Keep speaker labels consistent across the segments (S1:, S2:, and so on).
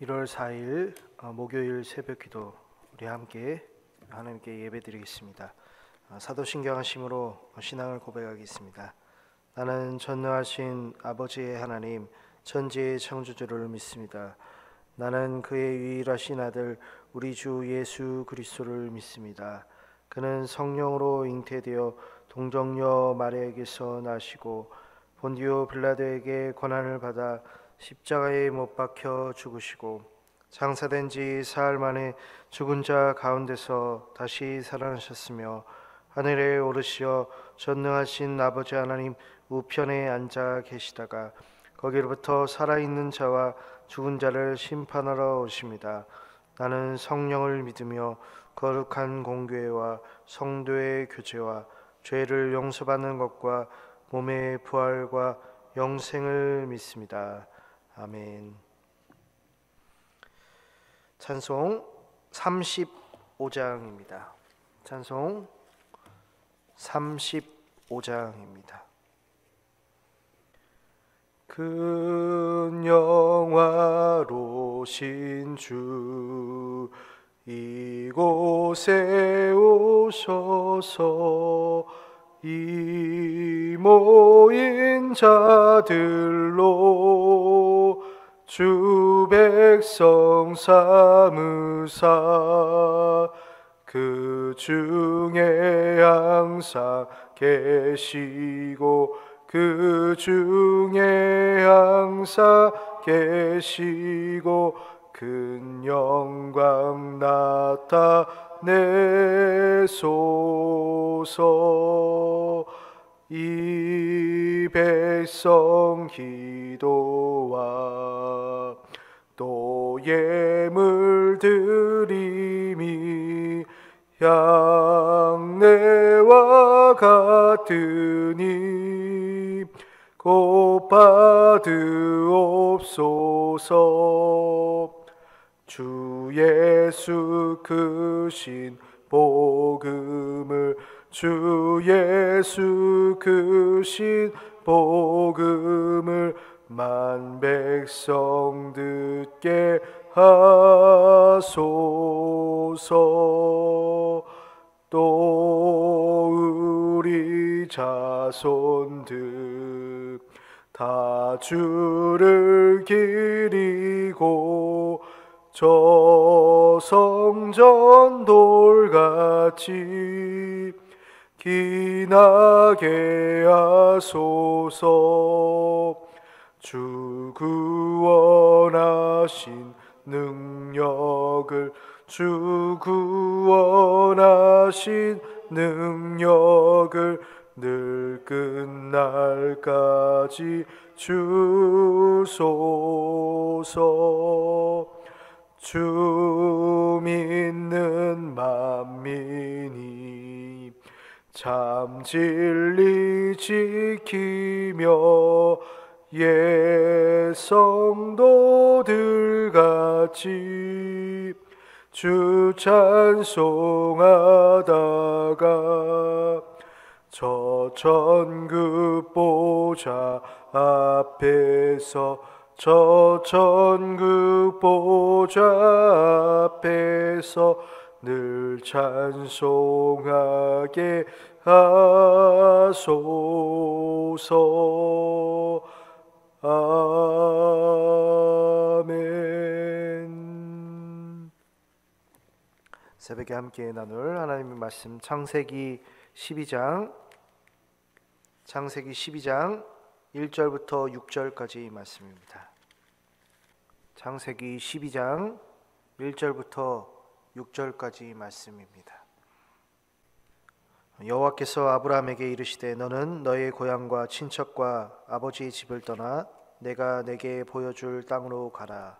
S1: 1월 4일 목요일 새벽기도 우리 함께 하나님께 예배드리겠습니다. 사도신경 하심으로 신앙을 고백하겠습니다. 나는 전능하신 아버지의 하나님 천지의 창조주를 믿습니다. 나는 그의 유일하신 아들 우리 주 예수 그리스도를 믿습니다. 그는 성령으로 잉태되어 동정녀 마리아에게서 나시고 본디오 빌라도에게 고난을 받아 십자가에 못 박혀 죽으시고 장사된 지 사흘 만에 죽은 자 가운데서 다시 살아나셨으며 하늘에 오르시어 전능하신 아버지 하나님 우편에 앉아 계시다가 거기로부터 살아있는 자와 죽은 자를 심판하러 오십니다. 나는 성령을 믿으며 거룩한 공교회와 성도의 교제와 죄를 용서받는 것과 몸의 부활과 영생을 믿습니다. 아멘. 찬송 35장입니다. 찬송 35장입니다. 큰 영화로신 주 이곳에 오셔서 이 모인 자들로 주 백성 삼으사 그 중에 항상 계시고 그 중에 항상 계시고 큰 영광 나타내소서. 이 백성 기도와 또 예물 드림이 향내와 같으니 곧 받으옵소서. 주 예수 크신 복음을 주 예수 크신 복음을 만 백성 듣게 하소서. 또 우리 자손들 다 주를 기리고 저 성전 돌같이 기나게 하소서. 주 구원하신 능력을 주 구원하신 능력을 늘 끝날까지 주소서. 주 믿는 만민이 참 진리 지키며 옛 성도들 같이 주 찬송하다가 저 천국 보좌 앞에서 저 천국 보좌 앞에서 늘 찬송하게 하소서. 아멘. 새벽에 함께 나눌 하나님의 말씀 창세기 12장 1절부터 6절까지 말씀입니다. 창세기 12장 1절부터 6절까지 말씀입니다. 여호와께서 아브라함에게 이르시되 너는 너의 고향과 친척과 아버지의 집을 떠나 내가 내게 보여줄 땅으로 가라.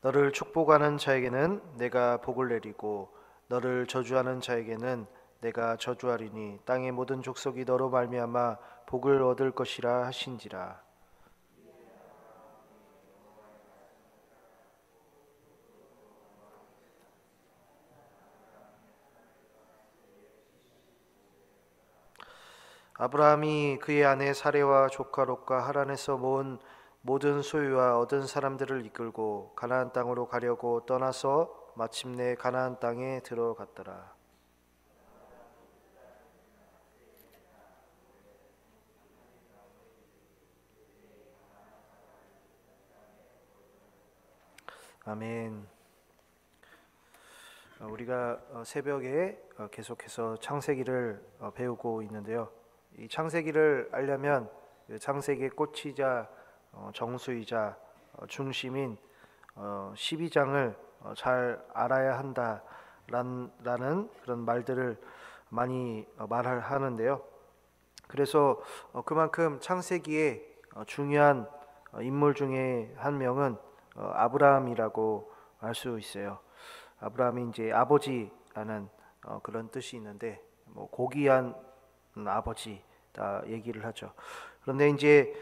S1: 너를 축복하는 자에게는 내가 복을 내리고 너를 저주하는 자에게는 내가 저주하리니 땅의 모든 족속이 너로 말미암아 복을 얻을 것이라 하신지라. 아브라함이 그의 아내 사레와 조카 롯과 하란에서 모은 모든 소유와 얻은 사람들을 이끌고 가나안 땅으로 가려고 떠나서 마침내 가나안 땅에 들어갔더라. 아멘. 우리가 새벽에 계속해서 창세기를 배우고 있는데요. 이 창세기를 알려면 창세기의 꽃이자 정수이자 중심인 12장을 잘 알아야 한다라는 그런 말들을 많이 말하는데요. 그래서 그만큼 창세기의 중요한 인물 중에 한 명은 아브라함이라고 할 수 있어요. 아브라함이 이제 아버지라는 그런 뜻이 있는데 뭐 고귀한 아버지다 얘기를 하죠. 그런데 이제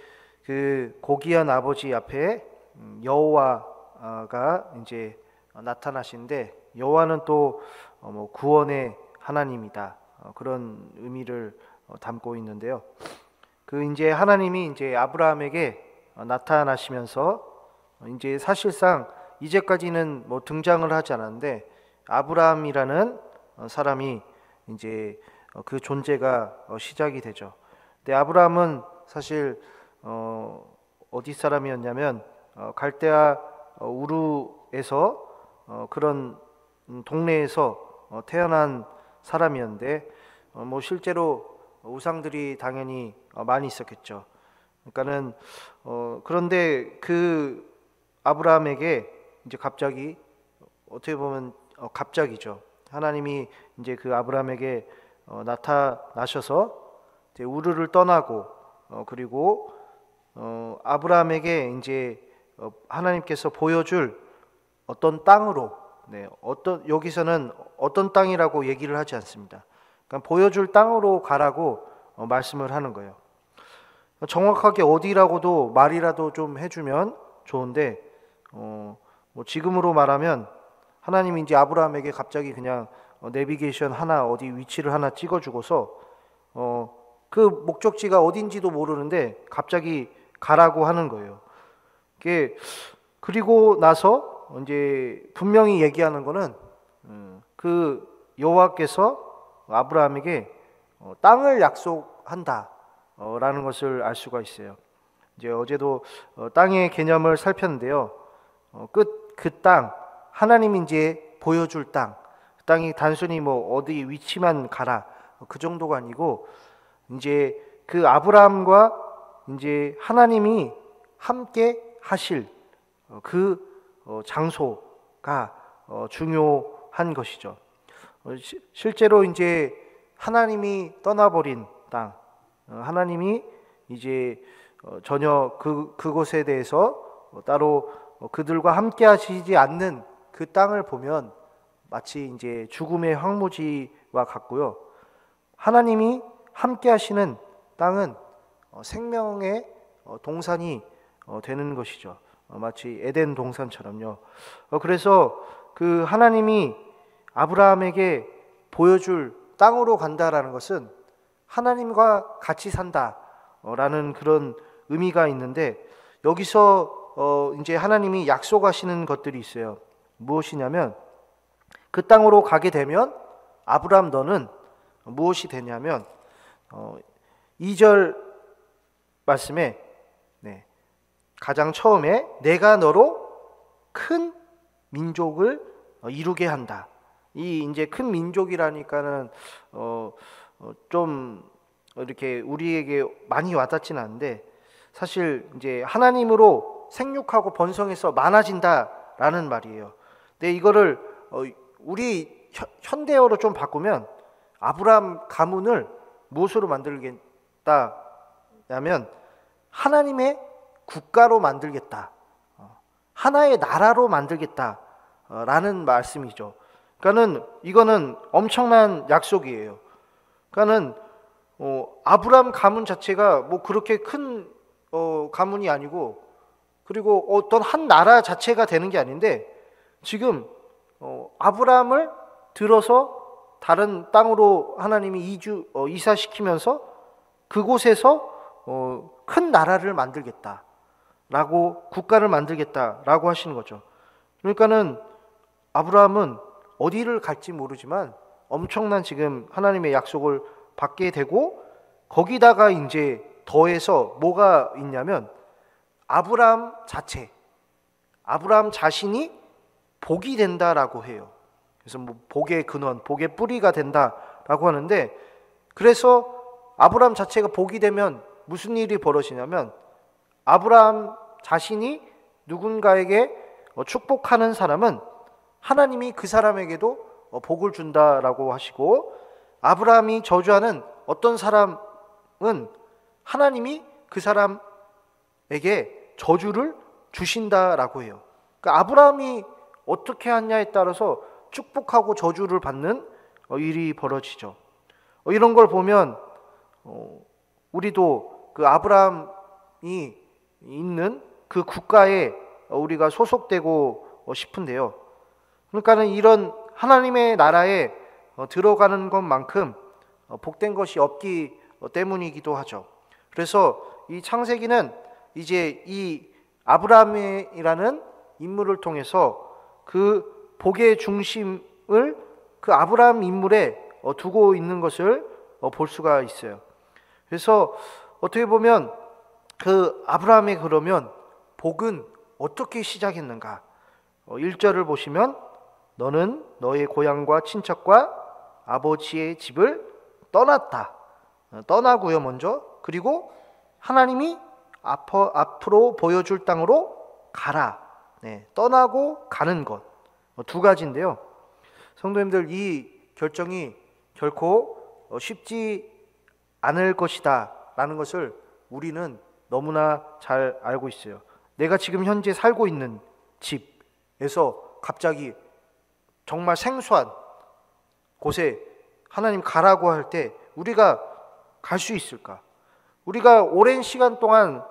S1: 그 고귀한 아버지 앞에 여호와가 이제 나타나신데 여호와는 또 뭐 구원의 하나님이다 그런 의미를 담고 있는데요. 그 이제 하나님이 이제 아브라함에게 나타나시면서 이제 사실상 이제까지는 뭐 등장을 하지 않았는데 아브라함이라는 사람이 이제 그 존재가 시작이 되죠. 근데 아브라함은 사실 어디 사람이었냐면 갈대아 우르에서 그런 동네에서 태어난 사람이었는데 뭐 실제로 우상들이 당연히 많이 있었겠죠. 그러니까는 그런데 그 아브라함에게 이제 갑자기 어떻게 보면 갑자기죠. 하나님이 이제 그 아브라함에게 나타나셔서 이제 우르를 떠나고 그리고 아브라함에게 이제 하나님께서 보여줄 어떤 땅으로 어떤 여기서는 어떤 땅이라고 얘기를 하지 않습니다. 그러니까 보여줄 땅으로 가라고 말씀을 하는 거예요. 정확하게 어디라고도 말이라도 좀 해주면 좋은데 뭐 지금으로 말하면 하나님이 이제 아브라함에게 갑자기 그냥 내비게이션 하나 어디 위치를 하나 찍어주고서 그 목적지가 어딘지도 모르는데 갑자기 가라고 하는 거예요. 그리고 나서 이제 분명히 얘기하는 거는 그 여호와께서 아브라함에게 땅을 약속한다라는 것을 알 수가 있어요. 이제 어제도 땅의 개념을 살폈는데요. 그 땅 하나님이 이제 보여줄 땅, 그 땅이 단순히 뭐 어디 위치만 가라 그 정도가 아니고 이제 그 아브라함과 이제 하나님이 함께 하실 그 장소가 중요한 것이죠. 실제로 이제 하나님이 떠나버린 땅, 하나님이 이제 전혀 그곳에 대해서 따로 그들과 함께 하시지 않는 그 땅을 보면 마치 이제 죽음의 황무지와 같고요. 하나님이 함께 하시는 땅은 생명의 동산이 되는 것이죠. 마치 에덴 동산처럼요. 그래서 그 하나님이 아브라함에게 보여줄 땅으로 간다라는 것은 하나님과 같이 산다라는 그런 의미가 있는데 여기서 이제 하나님이 약속하시는 것들이 있어요. 무엇이냐면 그 땅으로 가게 되면 아브라함 너는 무엇이 되냐면 2절 말씀에 가장 처음에 내가 너로 큰 민족을 이루게 한다. 이 이제 큰 민족이라니까는 좀 이렇게 우리에게 많이 와닿지는 않은데 사실 이제 하나님으로 생육하고 번성해서 많아진다라는 말이에요. 근데 이거를 우리 현대어로 좀 바꾸면 아브라함 가문을 무엇으로 만들겠다 하면 하나님의 국가로 만들겠다, 하나의 나라로 만들겠다라는 말씀이죠. 그러니까는 이거는 엄청난 약속이에요. 그러니까는 아브라함 가문 자체가 뭐 그렇게 큰 가문이 아니고 그리고 어떤 한 나라 자체가 되는 게 아닌데 지금 아브라함을 들어서 다른 땅으로 하나님이 이사시키면서 그곳에서 큰 나라를 만들겠다라고, 국가를 만들겠다라고 하시는 거죠. 그러니까는 아브라함은 어디를 갈지 모르지만 엄청난 지금 하나님의 약속을 받게 되고, 거기다가 이제 더해서 뭐가 있냐면 아브라함 자신이 복이 된다라고 해요. 그래서 뭐 복의 근원, 복의 뿌리가 된다라고 하는데, 그래서 아브라함 자체가 복이 되면 무슨 일이 벌어지냐면 아브라함 자신이 누군가에게 축복하는 사람은 하나님이 그 사람에게도 복을 준다라고 하시고, 아브라함이 저주하는 어떤 사람은 하나님이 그 사람에게 저주를 주신다라고 해요. 그러니까 아브라함이 어떻게 하냐에 따라서 축복하고 저주를 받는 일이 벌어지죠. 이런 걸 보면 우리도 그 아브라함이 있는 그 국가에 우리가 소속되고 싶은데요. 그러니까는 이런 하나님의 나라에 들어가는 것만큼 복된 것이 없기 때문이기도 하죠. 그래서 이 창세기는 이제 이 아브라함이라는 인물을 통해서 그 복의 중심을 그 아브라함 인물에 두고 있는 것을 볼 수가 있어요. 그래서 어떻게 보면 그 아브라함의 그러면 복은 어떻게 시작했는가? 1절을 보시면 너는 너의 고향과 친척과 아버지의 집을 떠났다. 떠나고요 먼저. 그리고 하나님이 앞으로 보여줄 땅으로 가라. 떠나고 가는 것. 두 가지인데요. 성도님들, 이 결정이 결코 쉽지 않을 것이다 라는 것을 우리는 너무나 잘 알고 있어요. 내가 지금 현재 살고 있는 집에서 갑자기 정말 생소한 곳에 하나님 가라고 할 때 우리가 갈 수 있을까? 우리가 오랜 시간 동안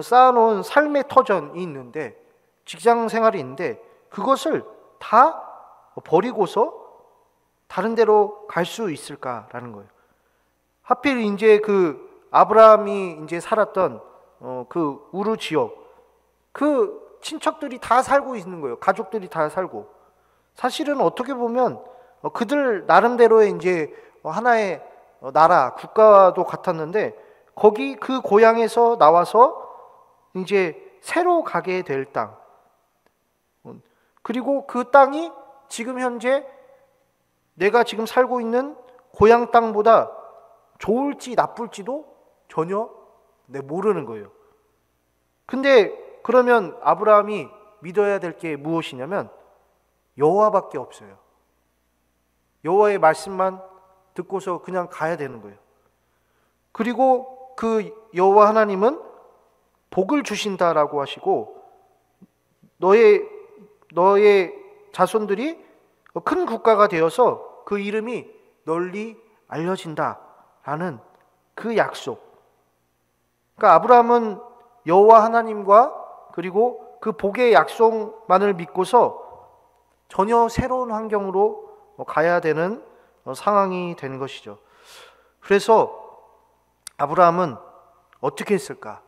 S1: 쌓아놓은 삶의 터전이 있는데, 직장 생활이 있는데, 그것을 다 버리고서 다른 데로 갈 수 있을까라는 거예요. 하필 이제 그 아브라함이 이제 살았던 그 우르 지역, 그 친척들이 다 살고 있는 거예요. 가족들이 다 살고. 사실은 어떻게 보면 그들 나름대로의 이제 하나의 나라, 국가도 같았는데, 거기 그 고향에서 나와서 이제 새로 가게 될 땅, 그리고 그 땅이 지금 현재 내가 지금 살고 있는 고향 땅보다 좋을지 나쁠지도 전혀 모르는 거예요. 근데 그러면 아브라함이 믿어야 될 게 무엇이냐면 여호와밖에 없어요. 여호와의 말씀만 듣고서 그냥 가야 되는 거예요. 그리고 그 여호와 하나님은 복을 주신다라고 하시고, 너의 자손들이 큰 국가가 되어서 그 이름이 널리 알려진다라는 그 약속. 그러니까 아브라함은 여호와 하나님과 그리고 그 복의 약속만을 믿고서 전혀 새로운 환경으로 가야 되는 상황이 된 것이죠. 그래서 아브라함은 어떻게 했을까?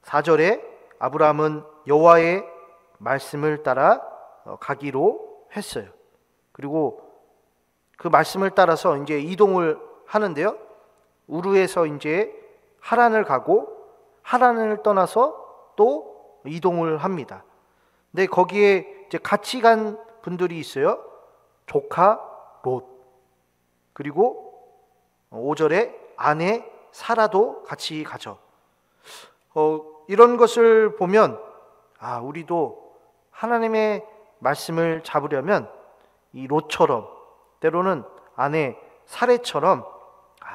S1: 4절에 아브라함은 여호와의 말씀을 따라 가기로 했어요. 그리고 그 말씀을 따라서 이제 이동을 하는데요. 우르에서 이제 하란을 가고 하란을 떠나서 또 이동을 합니다. 근데 거기에 이제 같이 간 분들이 있어요. 조카 롯, 그리고 5절에 아내 사라도 같이 가죠. 이런 것을 보면 우리도 하나님의 말씀을 잡으려면 이 롯처럼, 때로는 아내 사례처럼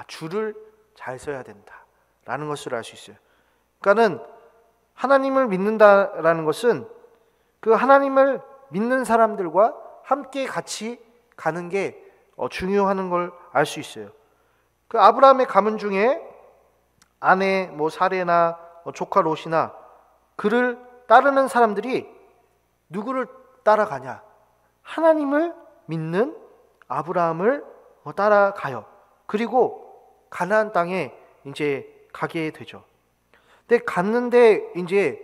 S1: 줄을 잘 서야 된다라는 것을 알 수 있어요. 그러니까는 하나님을 믿는다라는 것은 그 하나님을 믿는 사람들과 함께 같이 가는 게 중요한 걸 알 수 있어요. 그 아브라함의 가문 중에 아내 사레나 조카 롯이나 그를 따르는 사람들이 누구를 따라가냐? 하나님을 믿는 아브라함을 따라가요. 그리고 가나안 땅에 이제 가게 되죠. 근데 갔는데 이제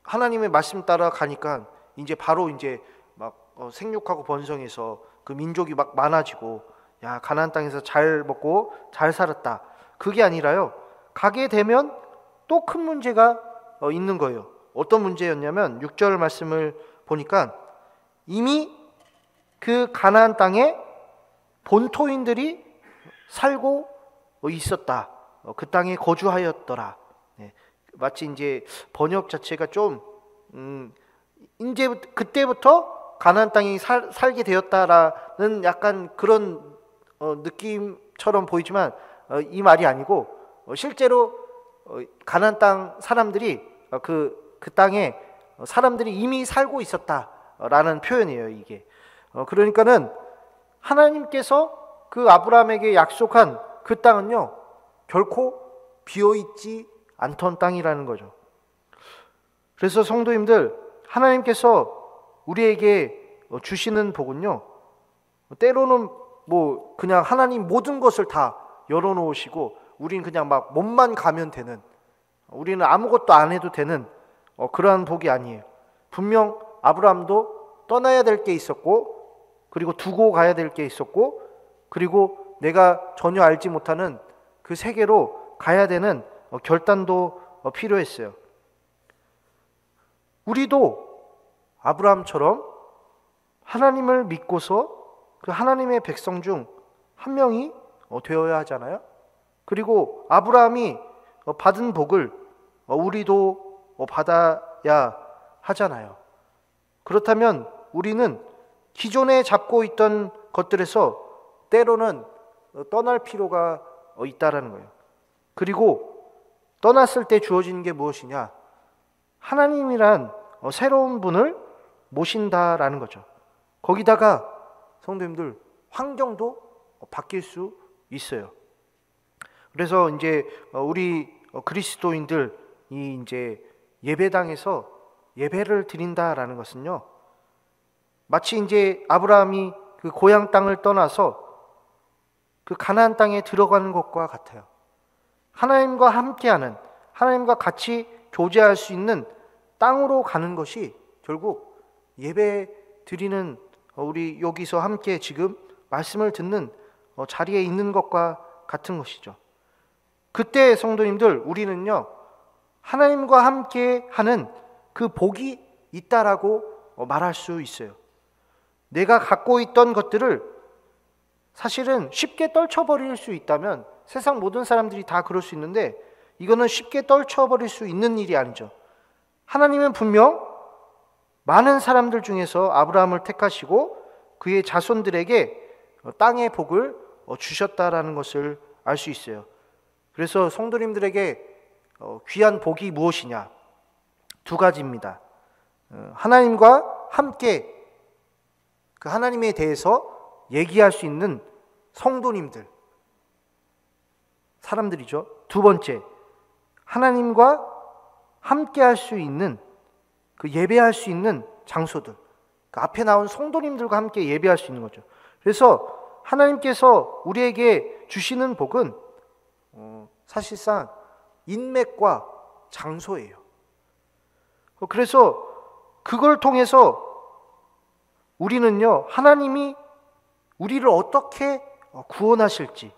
S1: 하나님의 말씀 따라 가니까 이제 바로 이제 막 생육하고 번성해서 그 민족이 막 많아지고, 야, 가나안 땅에서 잘 먹고 잘 살았다. 그게 아니라요. 가게 되면 또 큰 문제가 있는 거예요. 어떤 문제였냐면 6절 말씀을 보니까 이미 그 가나안 땅에 본토인들이 살고 있었다. 그 땅에 거주하였더라. 네. 마치 이제 번역 자체가 좀 이제 그때부터 가나안 땅이 살게 되었다라는 약간 그런 느낌처럼 보이지만 이 말이 아니고 실제로 가나안 땅 사람들이 그 땅에 사람들이 이미 살고 있었다라는 표현이에요. 이게 그러니까는 하나님께서 그 아브라함에게 약속한 그 땅은요 결코 비어있지 않던 땅이라는 거죠. 그래서 성도님들, 하나님께서 우리에게 주시는 복은요 때로는 그냥 하나님 모든 것을 다 열어놓으시고 우리는 그냥 막 몸만 가면 되는, 우리는 아무것도 안 해도 되는 그러한 복이 아니에요. 분명 아브라함도 떠나야 될 게 있었고, 그리고 두고 가야 될 게 있었고, 그리고 내가 전혀 알지 못하는 그 세계로 가야 되는 결단도 필요했어요. 우리도 아브라함처럼 하나님을 믿고서 그 하나님의 백성 중 한 명이 되어야 하잖아요. 그리고 아브라함이 받은 복을 우리도 받아야 하잖아요. 그렇다면 우리는 기존에 잡고 있던 것들에서 때로는 떠날 필요가 있다라는 거예요. 그리고 떠났을 때 주어지는 게 무엇이냐? 하나님이란 새로운 분을 모신다라는 거죠. 거기다가 성도님들, 환경도 바뀔 수 있어요. 그래서 이제 우리 그리스도인들이 이제 예배당에서 예배를 드린다라는 것은요, 마치 이제 아브라함이 그 고향 땅을 떠나서 그 가나안 땅에 들어가는 것과 같아요. 하나님과 함께하는, 하나님과 같이 교제할 수 있는 땅으로 가는 것이 결국 예배 드리는, 우리 여기서 함께 지금 말씀을 듣는 자리에 있는 것과 같은 것이죠. 그때 성도님들, 우리는요 하나님과 함께 하는 그 복이 있다라고 말할 수 있어요. 내가 갖고 있던 것들을 사실은 쉽게 떨쳐버릴 수 있다면 세상 모든 사람들이 다 그럴 수 있는데, 이거는 쉽게 떨쳐버릴 수 있는 일이 아니죠. 하나님은 분명 많은 사람들 중에서 아브라함을 택하시고 그의 자손들에게 땅의 복을 주셨다라는 것을 알 수 있어요. 그래서 성도님들에게 귀한 복이 무엇이냐? 두 가지입니다. 하나님과 함께 그 하나님에 대해서 얘기할 수 있는 성도님들, 사람들이죠. 두 번째, 하나님과 함께 할 수 있는, 그 예배할 수 있는 장소들, 그 앞에 나온 성도님들과 함께 예배할 수 있는 거죠. 그래서 하나님께서 우리에게 주시는 복은 사실상 인맥과 장소예요. 그래서 그걸 통해서 우리는요, 하나님이 우리를 어떻게 구원하실지,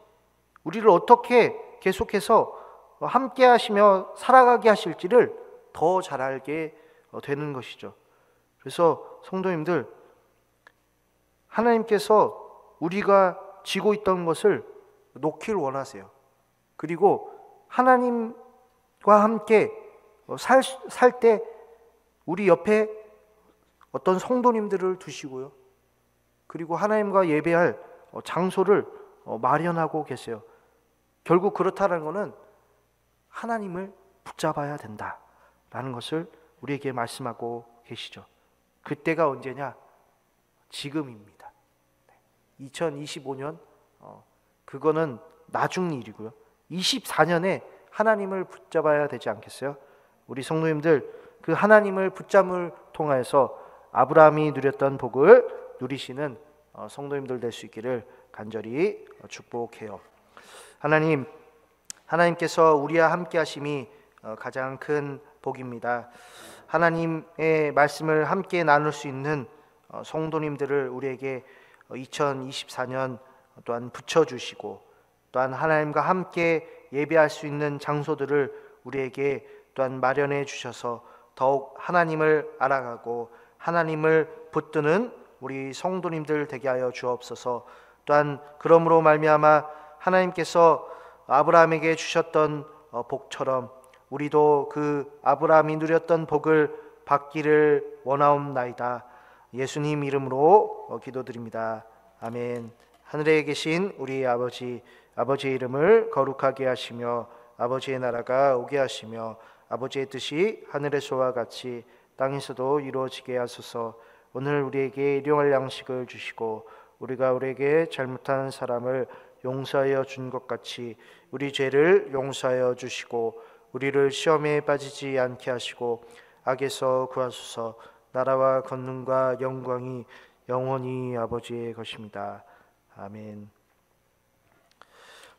S1: 우리를 어떻게 계속해서 함께 하시며 살아가게 하실지를 더 잘 알게 되는 것이죠. 그래서 성도님들, 하나님께서 우리가 쥐고 있던 것을 놓길 원하세요. 그리고 하나님과 함께 살 때 우리 옆에 어떤 성도님들을 두시고요, 그리고 하나님과 예배할 장소를 마련하고 계세요. 결국 그렇다는 것은 하나님을 붙잡아야 된다라는 것을 우리에게 말씀하고 계시죠. 그때가 언제냐? 지금입니다. 2025년 그거는 나중 일이고요. 24년에 하나님을 붙잡아야 되지 않겠어요? 우리 성도님들, 그 하나님을 붙잡을 통하여서 아브라함이 누렸던 복을 누리시는 성도님들 될 수 있기를 간절히 축복해요. 하나님께서 우리와 함께 하심이 가장 큰 복입니다. 하나님의 말씀을 함께 나눌 수 있는 성도님들을 우리에게 2024년 또한 붙여주시고, 또한 하나님과 함께 예배할 수 있는 장소들을 우리에게 또한 마련해 주셔서 더욱 하나님을 알아가고 하나님을 붙드는 우리 성도님들 되게 하여 주옵소서. 또한 그러므로 말미암아 하나님께서 아브라함에게 주셨던 복처럼 우리도 그 아브라함이 누렸던 복을 받기를 원하옵나이다. 예수님 이름으로 기도드립니다. 아멘. 하늘에 계신 우리 아버지의 이름을 거룩하게 하시며 아버지의 나라가 오게 하시며 아버지의 뜻이 하늘에서와 같이 땅에서도 이루어지게 하소서. 오늘 우리에게 일용할 양식을 주시고 우리가 우리에게 잘못한 사람을 용서하여 준 것 같이 우리 죄를 용서하여 주시고 우리를 시험에 빠지지 않게 하시고 악에서 구하소서. 나라와 권능과 영광이 영원히 아버지의 것입니다. 아멘.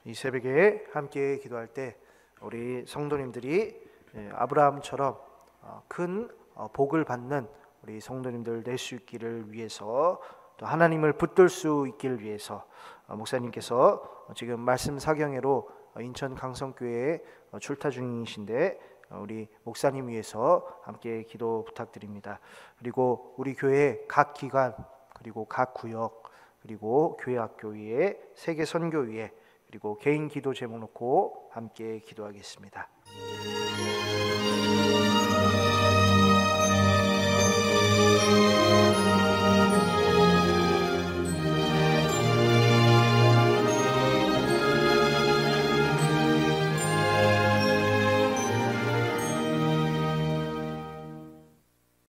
S1: 이 새벽에 함께 기도할 때 우리 성도님들이 아브라함처럼 큰 복을 받는 우리 성도님들 될 수 있기를 위해서, 또 하나님을 붙들 수 있기를 위해서 목사님께서 지금 말씀 사경회로 인천 강성교회에 출타 중이신데 우리 목사님 위해서 함께 기도 부탁드립니다. 그리고 우리 교회 각 기관, 그리고 각 구역, 그리고 교회 학교위에 세계 선교위에, 그리고 개인 기도 제목 놓고 함께 기도하겠습니다.